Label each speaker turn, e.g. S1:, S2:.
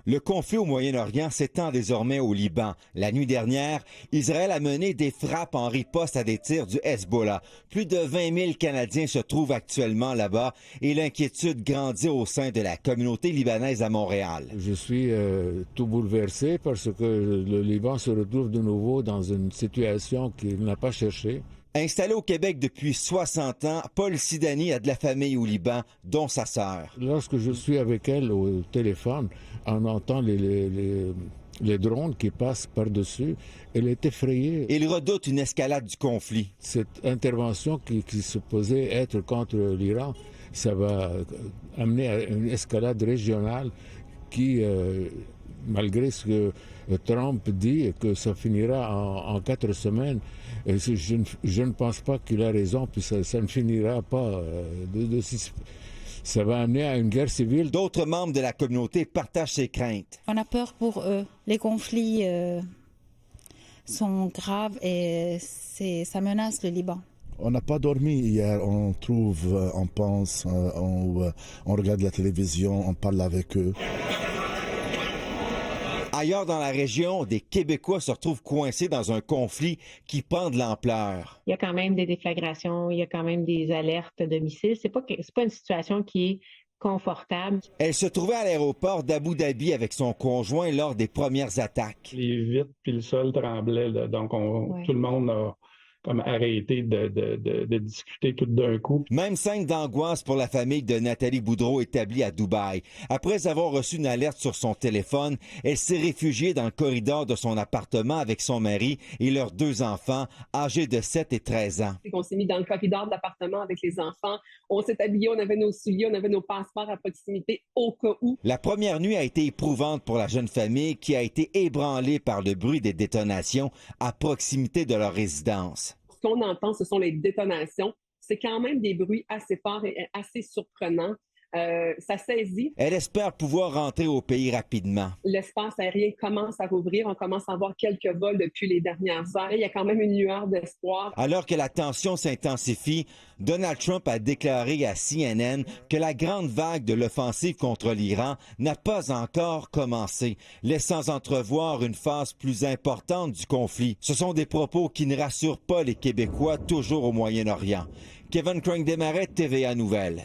S1: Le conflit au Moyen-Orient s'étend désormais au Liban. La nuit dernière, Israël a mené des frappes en riposte à des tirs du Hezbollah. Plus de 20 000 Canadiens se trouvent actuellement là-bas et l'inquiétude grandit au sein de la communauté libanaise à Montréal.
S2: Je suis tout bouleversé parce que le Liban se retrouve de nouveau dans une situation qu'il n'a pas cherchée.
S1: Installé au Québec depuis 60 ans, Paul Sidani a de la famille au Liban, dont sa sœur.
S2: Lorsque je suis avec elle au téléphone, on entend les drones qui passent par-dessus. Elle est effrayée.
S1: Il redoute une escalade du conflit.
S2: Cette intervention qui supposait être contre l'Iran, ça va amener à une escalade régionale qui, malgré ce que Trump dit, que ça finira en 4 semaines, je ne pense pas qu'il a raison, puis ça ne finira pas. Ça va amener à une guerre civile.
S1: D'autres membres de la communauté partagent ces craintes.
S3: On a peur pour eux. Les conflits sont graves et ça menace le Liban.
S4: On n'a pas dormi hier, on trouve, on pense, on regarde la télévision, on parle avec eux.
S1: Ailleurs dans la région, des Québécois se retrouvent coincés dans un conflit qui prend de l'ampleur.
S5: Il y a quand même des déflagrations, il y a quand même des alertes de missiles. C'est pas une situation qui est confortable.
S1: Elle se trouvait à l'aéroport d'Abu Dhabi avec son conjoint lors des premières attaques.
S6: Les vitres puis le sol tremblaient, là, donc tout le monde a comme arrêté de discuter tout d'un coup.
S1: Même scène d'angoisse pour la famille de Nathalie Boudreau établie à Dubaï. Après avoir reçu une alerte sur son téléphone, elle s'est réfugiée dans le corridor de son appartement avec son mari et leurs 2 enfants, âgés de 7 et 13 ans.
S7: On s'est mis dans le corridor de l'appartement avec les enfants. On s'est habillés, on avait nos souliers, on avait nos passeports à proximité au cas où.
S1: La première nuit a été éprouvante pour la jeune famille qui a été ébranlée par le bruit des détonations à proximité de leur résidence.
S7: Ce qu'on entend, ce sont les détonations. C'est quand même des bruits assez forts et assez surprenants. Ça saisit.
S1: Elle espère pouvoir rentrer au pays rapidement.
S7: L'espace aérien commence à rouvrir. On commence à avoir quelques vols depuis les dernières heures. Il y a quand même une lueur d'espoir.
S1: Alors que la tension s'intensifie, Donald Trump a déclaré à CNN que la grande vague de l'offensive contre l'Iran n'a pas encore commencé, laissant entrevoir une phase plus importante du conflit. Ce sont des propos qui ne rassurent pas les Québécois toujours au Moyen-Orient. Kevin Crank-Desmarais, TVA Nouvelles.